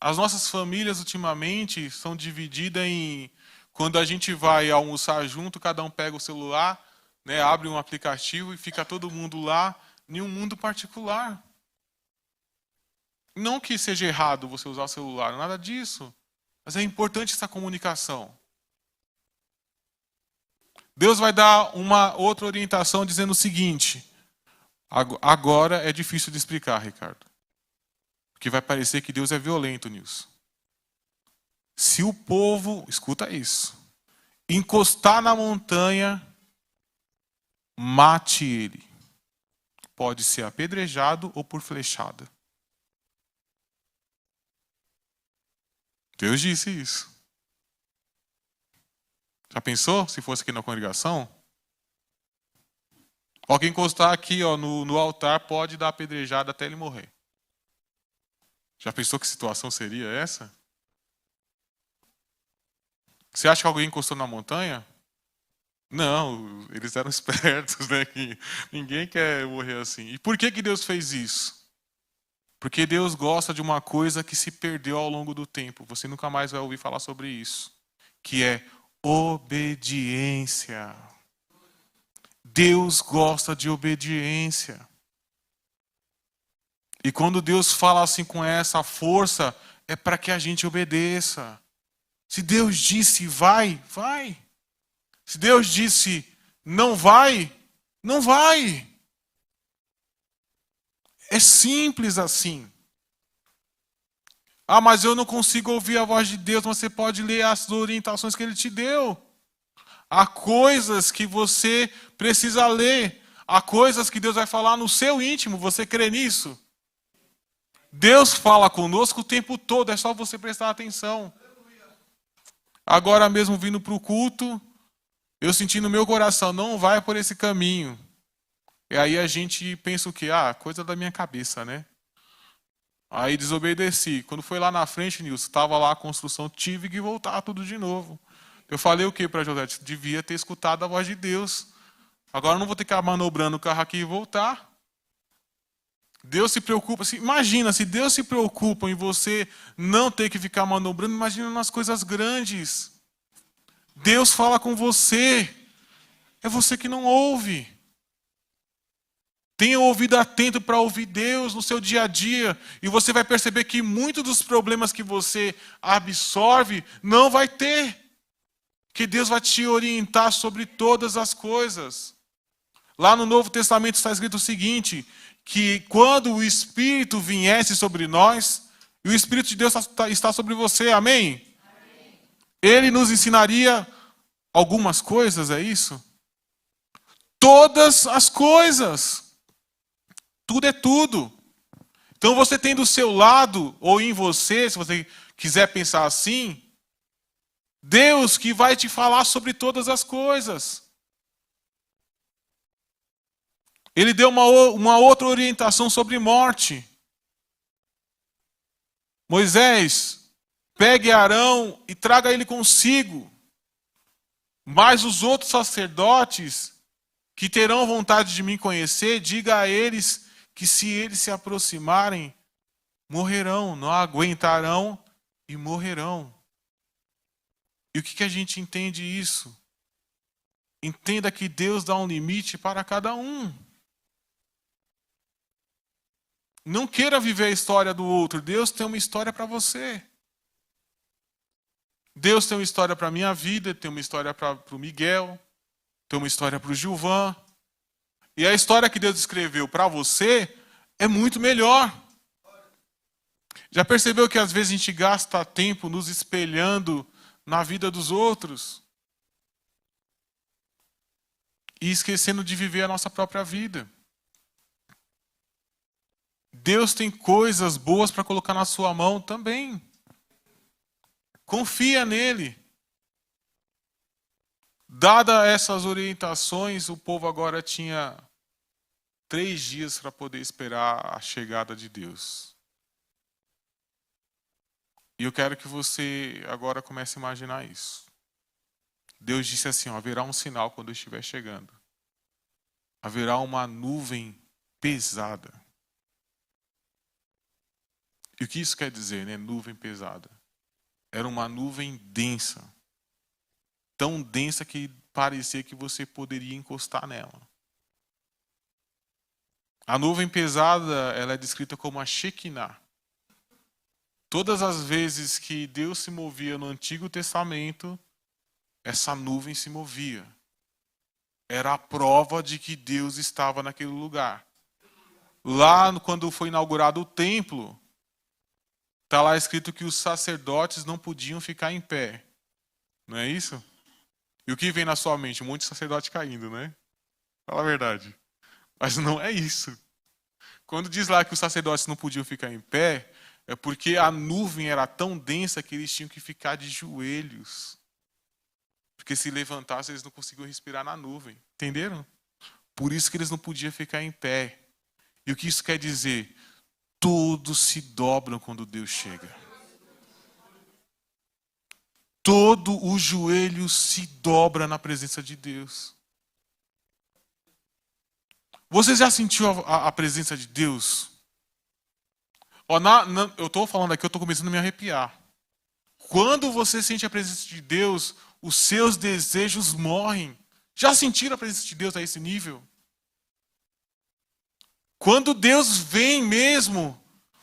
As nossas famílias ultimamente são divididas em... Quando a gente vai almoçar junto, cada um pega o celular, né, abre um aplicativo e fica todo mundo lá em um mundo particular. Não que seja errado você usar o celular, nada disso. Mas é importante essa comunicação. Deus vai dar uma outra orientação dizendo o seguinte. Agora é difícil de explicar, Ricardo. Porque vai parecer que Deus é violento nisso. Se o povo, escuta isso, encostar na montanha, mate ele. Pode ser apedrejado ou por flechada. Deus disse isso. Já pensou se fosse aqui na congregação? Alguém encostar aqui no altar pode dar apedrejada até ele morrer. Já pensou que situação seria essa? Você acha que alguém encostou na montanha? Não, eles eram espertos, né? Que ninguém quer morrer assim. E por que Deus fez isso? Porque Deus gosta de uma coisa que se perdeu ao longo do tempo. Você nunca mais vai ouvir falar sobre isso. Que é obediência. Deus gosta de obediência. E quando Deus fala assim com essa força, é para que a gente obedeça. Se Deus disse vai, vai. Se Deus disse não vai, não vai. É simples assim. Ah, mas eu não consigo ouvir a voz de Deus. Você pode ler as orientações que Ele te deu. Há coisas que você precisa ler. Há coisas que Deus vai falar no seu íntimo. Você crê nisso? Deus fala conosco o tempo todo. É só você prestar atenção. Agora mesmo vindo para o culto, eu senti no meu coração, não vai por esse caminho. E aí a gente pensa o quê? Ah, coisa da minha cabeça, né? Aí desobedeci. Quando foi lá na frente, Nilson, estava lá a construção, tive que voltar tudo de novo. Eu falei o quê para José? Devia ter escutado a voz de Deus. Agora eu não vou ter que ir manobrando o carro aqui e voltar. Deus se preocupa. Imagina, se Deus se preocupa em você não ter que ficar manobrando, imagina nas coisas grandes. Deus fala com você. É você que não ouve. Tenha o ouvido atento para ouvir Deus no seu dia a dia. E você vai perceber que muitos dos problemas que você absorve não vai ter. Que Deus vai te orientar sobre todas as coisas. Lá no Novo Testamento está escrito o seguinte, que quando o Espírito viesse sobre nós, e o Espírito de Deus está sobre você, amém? Amém. Ele nos ensinaria algumas coisas, é isso? Todas as coisas. Tudo é tudo. Então você tem do seu lado, ou em você, se você quiser pensar assim, Deus que vai te falar sobre todas as coisas. Ele deu uma outra orientação sobre morte. Moisés, pegue Arão e traga ele consigo. Mas os outros sacerdotes que terão vontade de me conhecer, diga a eles que se eles se aproximarem, morrerão, não aguentarão e morrerão. E o que a gente entende isso? Entenda que Deus dá um limite para cada um. Não queira viver a história do outro. Deus tem uma história para você. Deus tem uma história para a minha vida, tem uma história para o Miguel, tem uma história para o Gilvan. E a história que Deus escreveu para você é muito melhor. Já percebeu que às vezes a gente gasta tempo nos espelhando na vida dos outros? E esquecendo de viver a nossa própria vida. Deus tem coisas boas para colocar na sua mão também. Confia nele. Dada essas orientações, o povo agora tinha 3 dias para poder esperar a chegada de Deus. E eu quero que você agora comece a imaginar isso. Deus disse assim, haverá um sinal quando eu estiver chegando. Haverá uma nuvem pesada. E o que isso quer dizer, né? Nuvem pesada. Era uma nuvem densa. Tão densa que parecia que você poderia encostar nela. A nuvem pesada, ela é descrita como a Shekinah. Todas as vezes que Deus se movia no Antigo Testamento, essa nuvem se movia. Era a prova de que Deus estava naquele lugar. Lá, quando foi inaugurado o templo, está lá escrito que os sacerdotes não podiam ficar em pé. Não é isso? E o que vem na sua mente? Um monte de sacerdote caindo, né? Fala a verdade. Mas não é isso. Quando diz lá que os sacerdotes não podiam ficar em pé, é porque a nuvem era tão densa que eles tinham que ficar de joelhos. Porque se levantasse, eles não conseguiam respirar na nuvem. Entenderam? Por isso que eles não podiam ficar em pé. E o que isso quer dizer? Todos se dobram quando Deus chega. Todo o joelho se dobra na presença de Deus. Você já sentiu a presença de Deus? Ó, eu estou falando aqui, eu estou começando a me arrepiar. Quando você sente a presença de Deus, os seus desejos morrem. Já sentiram a presença de Deus a esse nível? Quando Deus vem mesmo,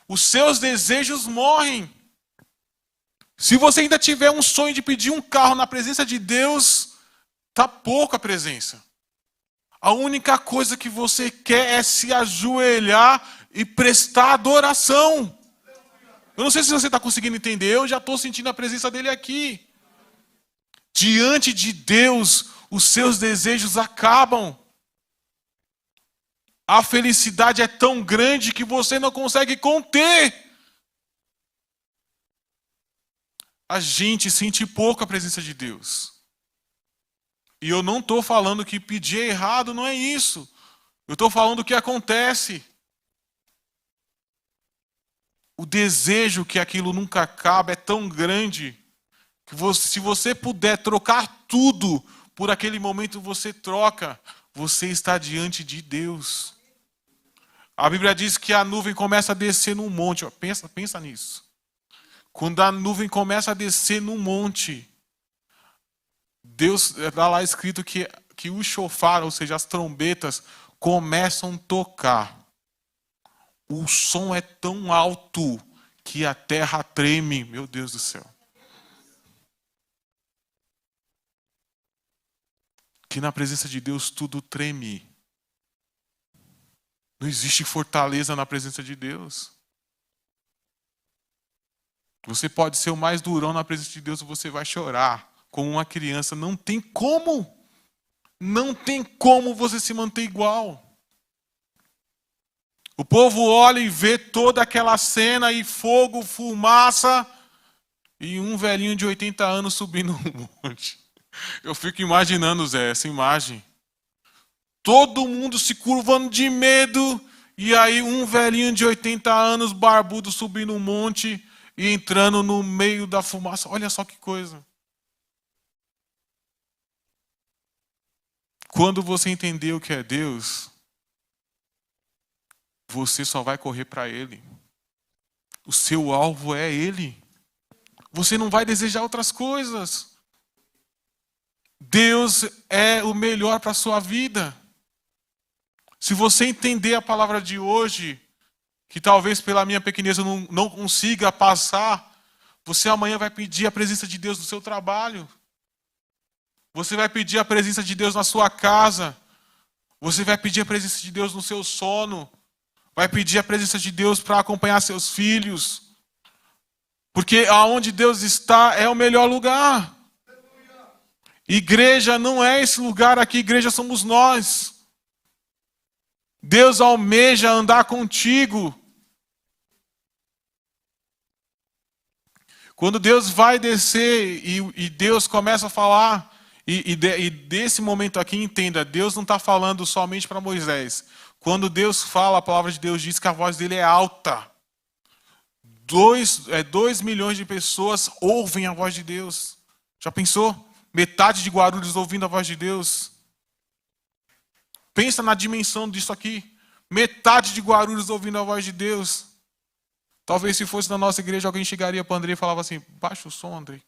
os seus desejos morrem. Se você ainda tiver um sonho de pedir um carro na presença de Deus, tá pouca presença. A única coisa que você quer é se ajoelhar e prestar adoração. Eu não sei se você está conseguindo entender, eu já estou sentindo a presença dele aqui. Diante de Deus, os seus desejos acabam. A felicidade é tão grande que você não consegue conter. A gente sente pouco a presença de Deus. E eu não estou falando que pedir é errado, não é isso. Eu estou falando o que acontece. O desejo que aquilo nunca acaba é tão grande que se você puder trocar tudo por aquele momento, você troca. Você está diante de Deus. A Bíblia diz que a nuvem começa a descer num monte. Ó, pensa nisso. Quando a nuvem começa a descer num monte, Deus, está lá escrito que o shofar, ou seja, as trombetas, começam a tocar. O som é tão alto que a terra treme. Meu Deus do céu. Que na presença de Deus tudo treme. Não existe fortaleza na presença de Deus. Você pode ser o mais durão na presença de Deus, você vai chorar como uma criança. Não tem como. Não tem como você se manter igual. O povo olha e vê toda aquela cena e fogo, fumaça e um velhinho de 80 anos subindo um monte. Eu fico imaginando, Zé, essa imagem. Todo mundo se curvando de medo e aí um velhinho de 80 anos, barbudo, subindo um monte e entrando no meio da fumaça. Olha só que coisa. Quando você entender o que é Deus, você só vai correr para Ele. O seu alvo é Ele. Você não vai desejar outras coisas. Deus é o melhor para a sua vida. Se você entender a palavra de hoje, que talvez pela minha pequenez eu não consiga passar, você amanhã vai pedir a presença de Deus no seu trabalho. Você vai pedir a presença de Deus na sua casa. Você vai pedir a presença de Deus no seu sono. Vai pedir a presença de Deus para acompanhar seus filhos. Porque aonde Deus está é o melhor lugar. Igreja não é esse lugar aqui, igreja somos nós. Deus almeja andar contigo. Quando Deus vai descer e Deus começa a falar, e desse momento aqui, entenda, Deus não está falando somente para Moisés. Quando Deus fala, a palavra de Deus diz que a voz dele é alta. 2 milhões de pessoas ouvem a voz de Deus. Já pensou? Metade de Guarulhos ouvindo a voz de Deus. Pensa na dimensão disso aqui. Metade de Guarulhos ouvindo a voz de Deus. Talvez se fosse na nossa igreja, alguém chegaria para o André e falava assim, baixa o som, André.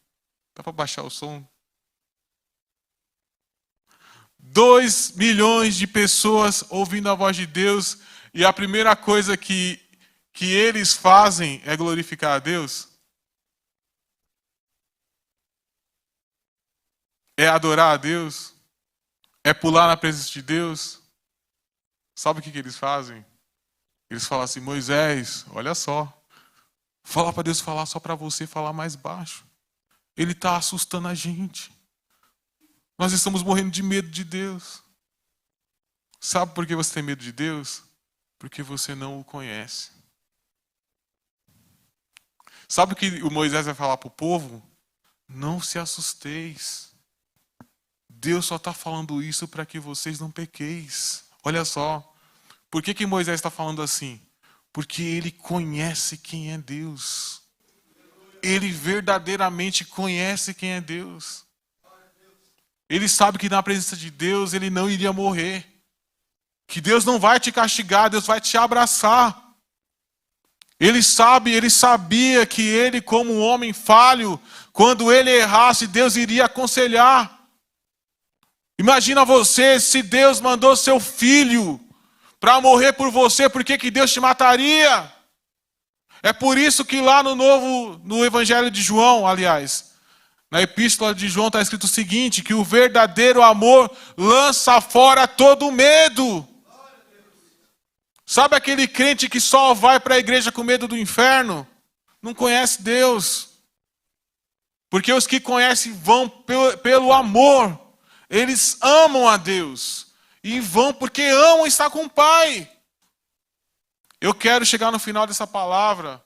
Dá para baixar o som? 2 milhões de pessoas ouvindo a voz de Deus. E a primeira coisa que eles fazem é glorificar a Deus. É adorar a Deus. É pular na presença de Deus. Sabe o que eles fazem? Eles falam assim, Moisés, olha só. Fala para Deus falar só para você falar mais baixo. Ele está assustando a gente. Nós estamos morrendo de medo de Deus. Sabe por que você tem medo de Deus? Porque você não o conhece. Sabe o que o Moisés vai falar para o povo? Não se assusteis. Deus só está falando isso para que vocês não pequeis. Olha só. Por que Moisés está falando assim? Porque ele conhece quem é Deus. Ele verdadeiramente conhece quem é Deus. Ele sabe que na presença de Deus ele não iria morrer. Que Deus não vai te castigar, Deus vai te abraçar. Ele sabia que ele, como um homem falho, quando ele errasse, Deus iria aconselhar. Imagina você, se Deus mandou seu filho para morrer por você, por que Deus te mataria? É por isso que lá no Evangelho de João, aliás, na Epístola de João está escrito o seguinte, que o verdadeiro amor lança fora todo medo. Sabe aquele crente que só vai para a igreja com medo do inferno? Não conhece Deus. Porque os que conhecem vão pelo amor. Eles amam a Deus. E vão porque amam estar com o Pai. Eu quero chegar no final dessa palavra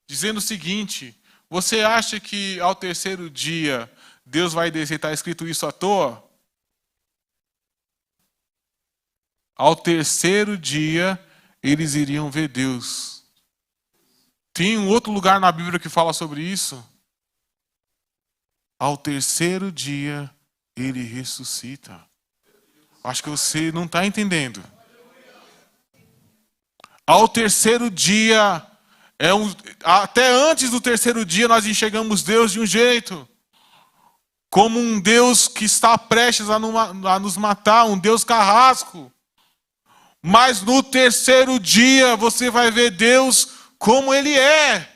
dizendo o seguinte. Você acha que ao terceiro dia Deus vai descer? Está escrito isso à toa? Ao terceiro dia eles iriam ver Deus. Tem um outro lugar na Bíblia que fala sobre isso. Ao terceiro dia ele ressuscita. Acho que você não está entendendo. Ao terceiro dia, até antes do terceiro dia, nós enxergamos Deus de um jeito. Como um Deus que está prestes a nos matar, um Deus carrasco. Mas no terceiro dia, você vai ver Deus como Ele é.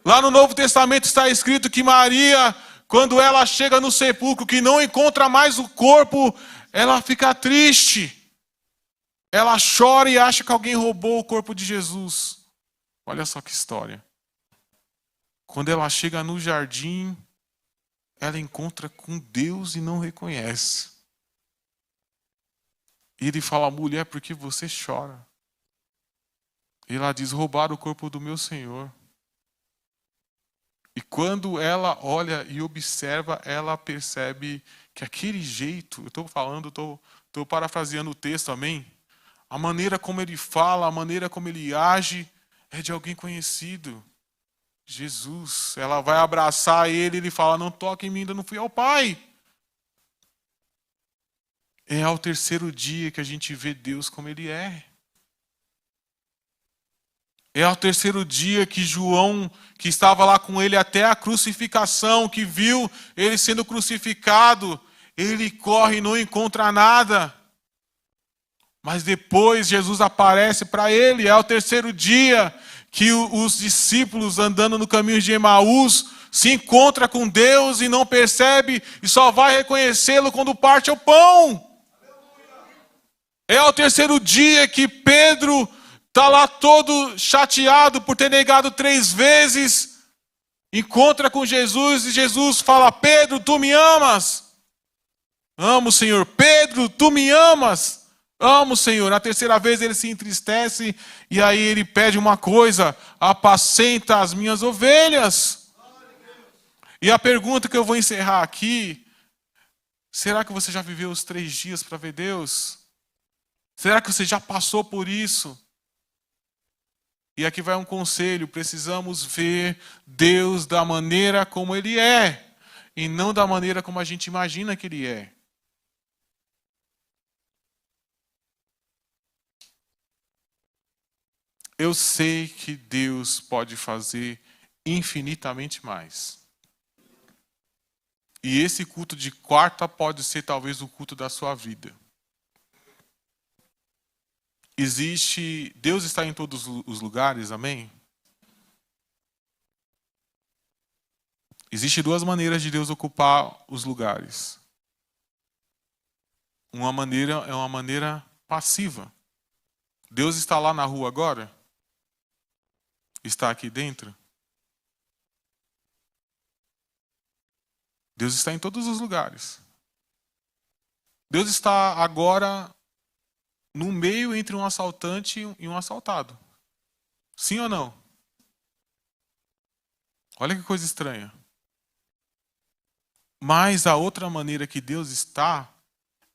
Lá no Novo Testamento está escrito que Maria, quando ela chega no sepulcro, que não encontra mais o corpo, ela fica triste. Ela chora e acha que alguém roubou o corpo de Jesus. Olha só que história. Quando ela chega no jardim, ela encontra com Deus e não reconhece. E ele fala, mulher, por que você chora? E ela diz, roubaram o corpo do meu Senhor. E quando ela olha e observa, ela percebe que aquele jeito, eu estou falando, estou parafraseando o texto, amém? A maneira como ele fala, a maneira como ele age, é de alguém conhecido. Jesus. Ela vai abraçar ele e ele fala, não toque em mim, ainda não fui ao Pai. É ao terceiro dia que a gente vê Deus como Ele é. É ao terceiro dia que João, que estava lá com ele até a crucificação, que viu ele sendo crucificado, ele corre e não encontra nada. Mas depois Jesus aparece para ele. É ao terceiro dia que os discípulos andando no caminho de Emaús se encontram com Deus e não percebe e só vai reconhecê-lo quando parte o pão. É ao terceiro dia que Pedro está lá todo chateado por ter negado 3 vezes. Encontra com Jesus e Jesus fala, Pedro, tu me amas? Amo, Senhor. Pedro, tu me amas? Amo, Senhor. Na terceira vez ele se entristece e aí ele pede uma coisa, apacenta as minhas ovelhas. E a pergunta que eu vou encerrar aqui, será que você já viveu os 3 dias para ver Deus? Será que você já passou por isso? E aqui vai um conselho, precisamos ver Deus da maneira como Ele é, e não da maneira como a gente imagina que Ele é. Eu sei que Deus pode fazer infinitamente mais. E esse culto de quarta pode ser talvez o culto da sua vida. Deus está em todos os lugares, amém? Existem 2 maneiras de Deus ocupar os lugares. Uma maneira é uma maneira passiva. Deus está lá na rua agora? Está aqui dentro? Deus está em todos os lugares. Deus está agora no meio entre um assaltante e um assaltado. Sim ou não? Olha que coisa estranha. Mas a outra maneira que Deus está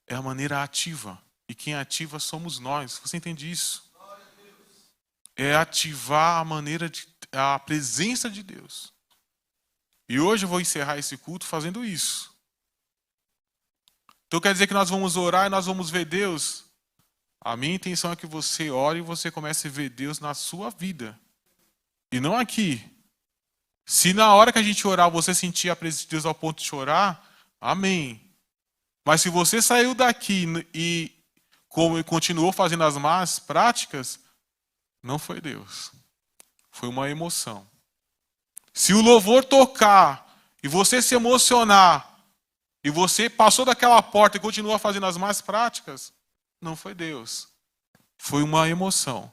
é a maneira ativa. E quem ativa somos nós. Você entende isso? É ativar a presença de Deus. E hoje eu vou encerrar esse culto fazendo isso. Então quer dizer que nós vamos orar e nós vamos ver Deus? A minha intenção é que você ore e você comece a ver Deus na sua vida. E não aqui. Se na hora que a gente orar você sentir a presença de Deus ao ponto de chorar, amém. Mas se você saiu daqui e continuou fazendo as más práticas, não foi Deus. Foi uma emoção. Se o louvor tocar e você se emocionar e você passou daquela porta e continua fazendo as más práticas, não foi Deus. Foi uma emoção.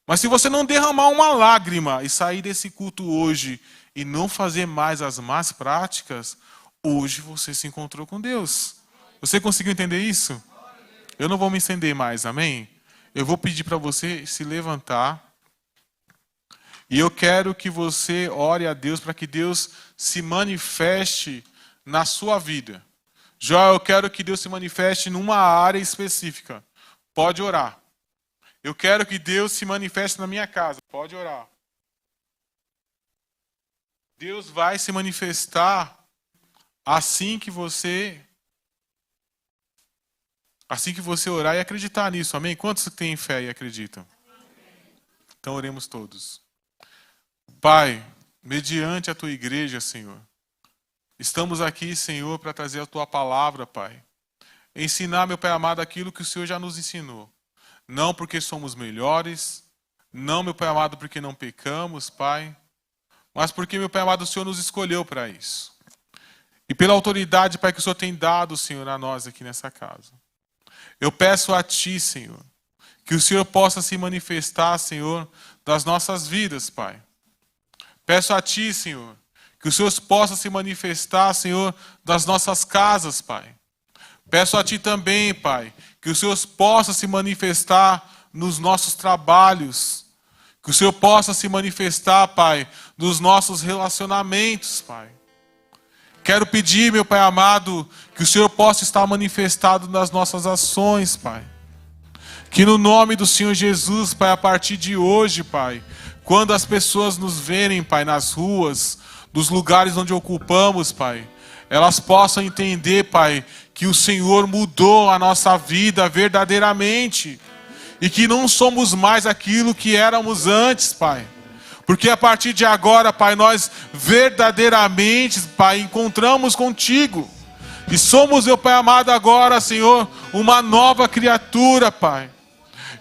Mas se você não derramar uma lágrima e sair desse culto hoje e não fazer mais as más práticas, hoje você se encontrou com Deus. Você conseguiu entender isso? Eu não vou me estender mais, amém? Eu vou pedir para você se levantar. E eu quero que você ore a Deus para que Deus se manifeste na sua vida. Já eu quero que Deus se manifeste numa área específica. Pode orar. Eu quero que Deus se manifeste na minha casa. Pode orar. Deus vai se manifestar assim que você orar e acreditar nisso. Amém? Quantos têm fé e acreditam? Então oremos todos. Pai, mediante a tua igreja, Senhor, estamos aqui, Senhor, para trazer a tua palavra, Pai. Ensinar, meu Pai amado, aquilo que o Senhor já nos ensinou. Não porque somos melhores, não, meu Pai amado, porque não pecamos, Pai, mas porque, meu Pai amado, o Senhor nos escolheu para isso. E pela autoridade, Pai, que o Senhor tem dado, Senhor, a nós aqui nessa casa. Eu peço a Ti, Senhor, que o Senhor possa se manifestar, Senhor, das nossas vidas, Pai. Peço a Ti, Senhor, que o Senhor possa se manifestar, Senhor, das nossas casas, Pai. Peço a Ti também, Pai, que o Senhor possa se manifestar nos nossos trabalhos. Que o Senhor possa se manifestar, Pai, nos nossos relacionamentos, Pai. Quero pedir, meu Pai amado, que o Senhor possa estar manifestado nas nossas ações, Pai. Que no nome do Senhor Jesus, Pai, a partir de hoje, Pai, quando as pessoas nos verem, Pai, nas ruas, nos lugares onde ocupamos, Pai, elas possam entender, Pai, que o Senhor mudou a nossa vida verdadeiramente e que não somos mais aquilo que éramos antes, Pai. Porque a partir de agora, Pai, nós verdadeiramente, Pai, encontramos contigo. E somos, meu Pai amado, agora, Senhor, uma nova criatura, Pai.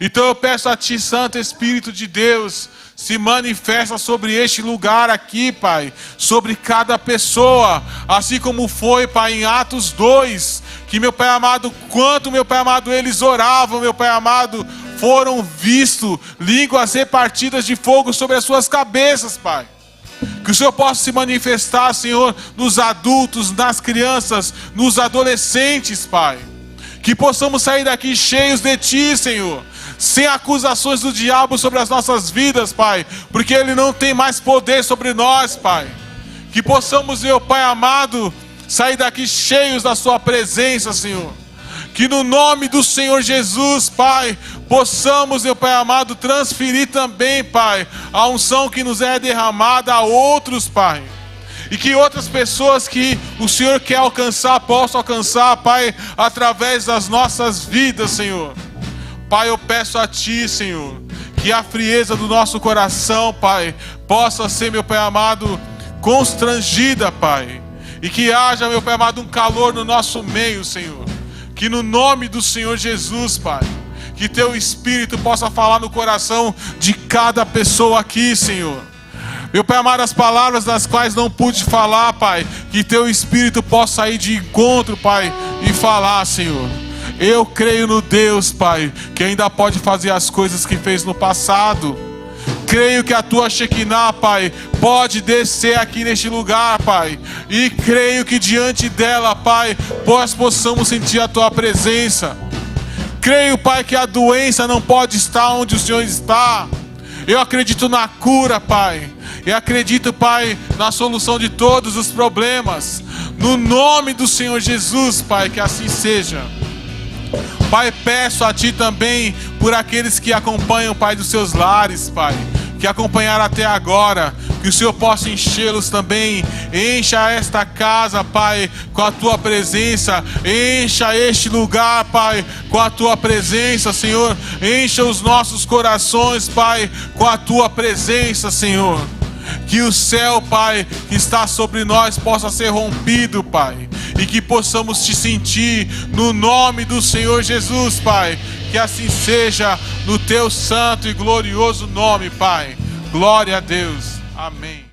Então eu peço a Ti, Santo Espírito de Deus, se manifesta sobre este lugar aqui, Pai, sobre cada pessoa, assim como foi, Pai, em Atos 2, que, meu Pai amado, quanto, meu Pai amado, eles oravam, meu Pai amado, foram vistos línguas repartidas de fogo sobre as suas cabeças, Pai. Que o Senhor possa se manifestar, Senhor, nos adultos, nas crianças, nos adolescentes, Pai. Que possamos sair daqui cheios de Ti, Senhor, sem acusações do diabo sobre as nossas vidas, Pai, porque ele não tem mais poder sobre nós, Pai. Que possamos, meu Pai amado, sair daqui cheios da Sua presença, Senhor. Que no nome do Senhor Jesus, Pai, possamos, meu Pai amado, transferir também, Pai, a unção que nos é derramada a outros, Pai. E que outras pessoas que o Senhor quer alcançar, possam alcançar, Pai, através das nossas vidas, Senhor. Pai, eu peço a Ti, Senhor, que a frieza do nosso coração, Pai, possa ser, meu Pai amado, constrangida, Pai. E que haja, meu Pai amado, um calor no nosso meio, Senhor. Que no nome do Senhor Jesus, Pai, que Teu Espírito possa falar no coração de cada pessoa aqui, Senhor. Meu Pai amado, as palavras das quais não pude falar, Pai, que Teu Espírito possa ir de encontro, Pai, e falar, Senhor. Eu creio no Deus, Pai, que ainda pode fazer as coisas que fez no passado. Creio que a Tua Shekinah, Pai, pode descer aqui neste lugar, Pai. E creio que diante dela, Pai, nós possamos sentir a Tua presença. Creio, Pai, que a doença não pode estar onde o Senhor está. Eu acredito na cura, Pai. Eu acredito, Pai, na solução de todos os problemas. no nome do Senhor Jesus, Pai, que assim seja. Pai, peço a Ti também por aqueles que acompanham, Pai, dos seus lares, Pai, que acompanharam até agora, que o Senhor possa enchê-los também. Encha esta casa, Pai, com a Tua presença. Encha este lugar, Pai, com a Tua presença, Senhor. Encha os nossos corações, Pai, com a Tua presença, Senhor. Que o céu, Pai, que está sobre nós possa ser rompido, Pai, e que possamos Te sentir no nome do Senhor Jesus, Pai. Que assim seja no Teu santo e glorioso nome, Pai. Glória a Deus. Amém.